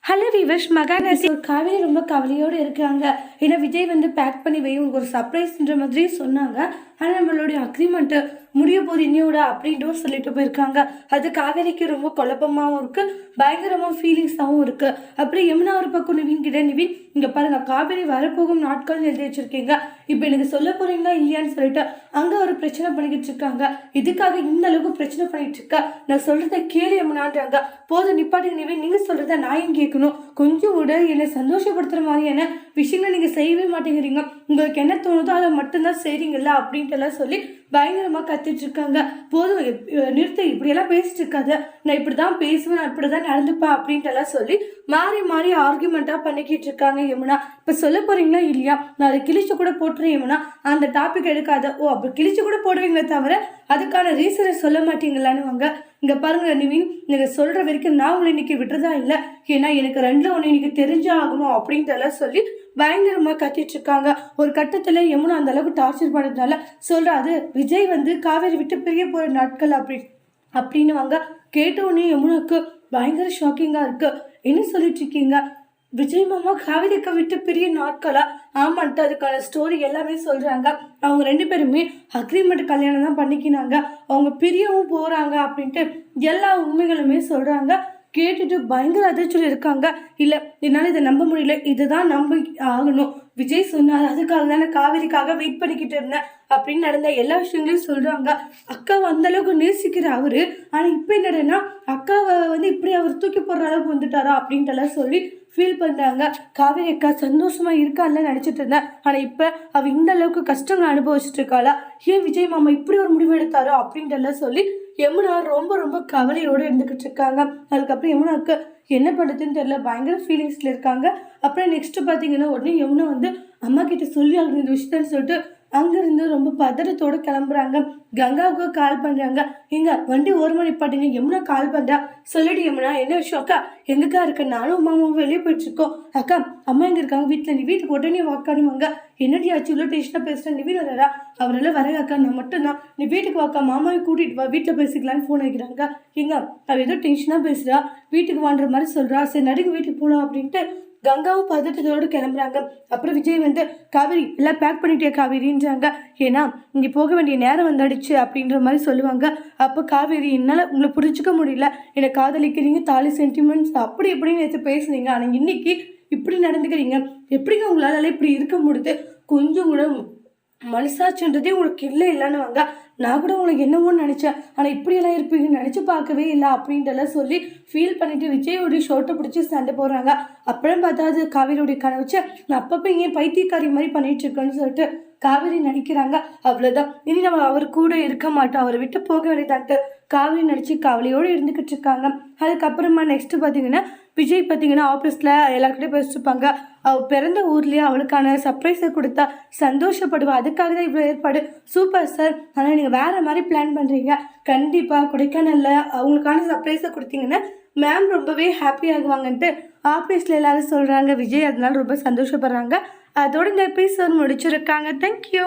Hello viewers, Mahanadi ஒரு காவேரி ரொம்ப கவலையோடு இருக்காங்க. ஏன்னா விஜய் வந்து பேக் பண்ணி வை, உங்களுக்கு ஒரு சர்ப்ரைஸ்ன்ற மாதிரி சொன்னாங்க. ஆனால் நம்மளுடைய அக்ரிமெண்ட்டு முடிய போது இன்னையோட அப்படின்ட்டு சொல்லிட்டு போயிருக்காங்க. அது காவேரிக்கு ரொம்ப குழப்பமாகவும் இருக்குது, பயங்கரமாக ஃபீலிங்ஸாகவும் இருக்குது. அப்புறம் யமுனா ஒரு பக்கம் நிவின் கிட்ட, நிவின் இங்கே பாருங்க, காவேரி வரப்போகும் நாட்கள் எழுதி வச்சிருக்கீங்க, இப்போ எனக்கு சொல்ல போறீங்களா இல்லையான்னு சொல்லிட்டு அங்கே ஒரு பிரச்சனை பண்ணிக்கிட்டு இருக்காங்க. இதுக்காக இந்த அளவுக்கு பிரச்சனை பண்ணிட்டு இருக்கா, நான் சொல்றத கேளு யமுனான்றாங்க. போதும் நிப்பாட்டி நிவின், நீங்க சொல்றத நான் ஏன் கேட்கணும்? கொஞ்சம் கூட என்னை சந்தோஷப்படுத்துற மாதிரியான விஷயங்களை நீங்க செய்யவே மாட்டேங்கிறீங்க. உங்களுக்கு என்ன தோணுதோ அதை மட்டும்தான் செய்றீங்களா அப்படின்ட்டு எல்லாம் சொல்லி பயங்கரமா கத்திட்டு இருக்காங்க. போதும் நிறுத்த, இப்படியெல்லாம் பேசிட்டு இருக்காத, நான் இப்படிதான் பேசுவேன், நான் இப்படிதான் நடந்துப்பேன் அப்படின்ட்டு எல்லாம் சொல்லி மாறி மாறி ஆர்குமெண்டா பண்ணிக்கிட்டு இருக்காங்க. யமுனா இப்ப சொல்ல போறீங்களா இல்லையா? நான் அதை கிழிச்சு கூட போட்டுறேன் யமுனா, அந்த டாபிக் எடுக்காத. ஓ, அப்படி கிழிச்சு கூட போடுவீங்களே தவிர அதுக்கான ரீசனை சொல்ல மாட்டீங்களான்னு வாங்க. இங்க பாருங்க நிவின், நீங்க சொல்ற வரைக்கும் நான் உங்களை இன்னைக்கு விட்டுறதா இல்லை. ஏன்னா எனக்கு ரெண்டுல ஒண்ணு இன்னைக்கு தெரிஞ்சே ஆகணும் அப்படின்ட்டு எல்லாம் சொல்லி பயங்கரமா கத்திட்டு இருக்காங்க. ஒரு கட்டத்துல யமுனா அந்த அளவுக்கு டார்ச்சர் பண்ணதுனால சொல்றாது, விஜய் வந்து காவேரி விட்டு பிரிய போற நாட்கள் அப்படின்னு வாங்க. கேட்டவுடனே யமுனாக்கு பயங்கர ஷாக்கிங்கா இருக்கு. என்ன சொல்லிட்டு இருக்கீங்க? விஜய் மாமா காவேரிக்கா விட்டு பெரிய நாட்களா? ஆமான்ட்டு அதுக்கான ஸ்டோரி எல்லாமே சொல்றாங்க. அவங்க ரெண்டு பேருமே அக்ரிமெண்ட் கல்யாணம் தான் பண்ணிக்கினாங்க, அவங்க பிரியவும் போறாங்க அப்படின்ட்டு எல்லா உண்மைகளுமே சொல்றாங்க. கேட்டுட்டு பயங்கர அதிர்ச்சியில் இருக்காங்க. இல்லை, என்னால் இதை நம்ப முடியல, இதுதான் நம்ப ஆகணும். விஜய் சொன்னார், அதுக்காக தானே காவேரிக்காக வெயிட் பண்ணிக்கிட்டு இருந்தேன் அப்படின்னு நடந்த எல்லா விஷயங்களையும் சொல்றாங்க. அக்காவை அந்த அளவுக்கு நேசிக்கிற அவரு, ஆனா இப்ப என்னடனா அக்காவை வந்து இப்படி அவர் தூக்கி போடுற அளவுக்கு வந்துட்டாரா அப்படின்ட்டு எல்லாம் சொல்லி ஃபீல் பண்றாங்க. காவேரி அக்கா சந்தோஷமா இருக்கான்ல நினைச்சிட்டு இருந்தேன், ஆனா இப்ப அவ இந்த அளவுக்கு கஷ்டங்களை அனுபவிச்சுட்டு இருக்காளா? ஏன் விஜய் மாமா இப்படி ஒரு முடிவு எடுத்தாரோ அப்படின்ட்டு எல்லாம் சொல்லி யமுனா ரொம்ப ரொம்ப கவலையோடு இருந்துகிட்டு இருக்காங்க. அதுக்கப்புறம் யமுனாவுக்கு என்ன பண்ணுறதுன்னு தெரியல, பயங்கர ஃபீலிங்ஸில் இருக்காங்க. அப்புறம் நெக்ஸ்ட் பார்த்தீங்கன்னா உடனே யமுனா வந்து அம்மா கிட்ட சொல்லி அவங்க இந்த விஷயத்தன்னு சொல்லிட்டு அங்கேருந்து ரொம்ப பதறத்தோடு கிளம்புறாங்க. கங்காவுக்கு கால் பண்ணுறாங்க, எங்க வண்டி ஒரு மணி பாட்டிங்க. யமுனா கால் பண்ணுறா, சொல்லிடு யமுனா என்ன விஷயம்? அக்கா எங்கக்கா இருக்க? நானும் அம்மாவும் வெளியே போயிட்டு இருக்கோம். அக்கா அம்மா எங்க இருக்காங்க? வீட்டில். நீ வீட்டுக்கு உடனே வாக்காடுவாங்க. என்னடி ஆச்சு இவ்வளோ டென்ஷனாக பேசுகிறேன்? நிவின் வரா? அவரெல்லாம் வரல அக்கா, நான் மட்டும்தான். நீ வீட்டுக்கு வாக்கா, மாமாவை கூட்டிகிட்டு வா, வீட்டில் பேசிக்கலான்னு ஃபோன் வைக்கிறாங்க. எங்க அவள் ஏதோ டென்ஷனாக பேசுகிறா, வீட்டுக்கு வாண்டுற மாதிரி சொல்கிறா, சரி நடுங்க வீட்டுக்கு போகலாம் அப்படின்ட்டு கங்காவும் பதட்டத்தோடு கிளம்புறாங்க. அப்புறம் விஜய் வந்து காவேரி எல்லாம் பேக் பண்ணிட்டே காவேரின்றாங்க. ஏன்னா இங்கே போக வேண்டிய நேரம் வந்துடுச்சு அப்படின்ற மாதிரி சொல்லுவாங்க. அப்போ காவேரி, என்னால் உங்களை புரிஞ்சுக்க முடியல, என்னை காதலிக்கிறீங்க, தாலி சென்டிமெண்ட்ஸ் அப்படி எப்படின்னு நேற்று பேசுனீங்க, ஆனால் இன்னைக்கு இப்படி நடந்துக்கிறீங்க, எப்படிங்க உங்களால இப்படி இருக்க முடியுது? கொஞ்சம் கூட மனசாட்சின்றதே உங்களுக்கு இல்லை இல்லைன்னு வாங்க. நான் கூட உங்களுக்கு என்னவோன்னு நினச்சேன், ஆனால் இப்படியெல்லாம் இருப்பீங்கன்னு நினச்சி பார்க்கவே இல்லை அப்படின்ட்டு சொல்லி ஃபீல் பண்ணிட்டு விஜயோடைய ஷோட்டை பிடிச்சி சண்டை போடுறாங்க. அப்புறம் பார்த்தா அது காவேரியோடைய கனவுச்சு, நான் அப்பப்போ இங்கே பைத்தியக்காரி மாதிரி பண்ணிட்டு இருக்கேன்னு சொல்லிட்டு காவேரி நினைக்கிறாங்க. அவ்வளோதான், இனி நம்ம அவர் கூட இருக்க மாட்டோம், அவரை விட்டு போக வேண்டியதான்ட்டு காவேரி நினச்சி கவலையோடு இருந்துக்கிட்டு இருக்காங்க. அதுக்கப்புறமா நெக்ஸ்ட் பார்த்தீங்கன்னா விஜய் பார்த்தீங்கன்னா ஆஃபீஸில் எல்லாருக்கிட்டையும் பேசிட்டுருப்பாங்க. அவள் பிறந்த ஊர்லேயே அவளுக்கான சர்ப்ரைஸை கொடுத்தா சந்தோஷப்படுவா, அதுக்காக தான் இவ்வளோ ஏற்பாடு. சூப்பர் சார், ஆனால் நீங்கள் வேறு மாதிரி பிளான் பண்ணுறீங்க. கண்டிப்பாக கொடைக்கானல்ல அவங்களுக்கான சர்ப்ரைஸை கொடுத்தீங்கன்னா மேம் ரொம்பவே ஹாப்பி ஆகுவாங்கன்ட்டு ஆஃபீஸில் எல்லாரும் சொல்கிறாங்க. விஜய் அதனால ரொம்ப சந்தோஷப்படுறாங்க. அதோட இந்த எபிசோட் முடிச்சிருக்காங்க. தேங்க்யூ.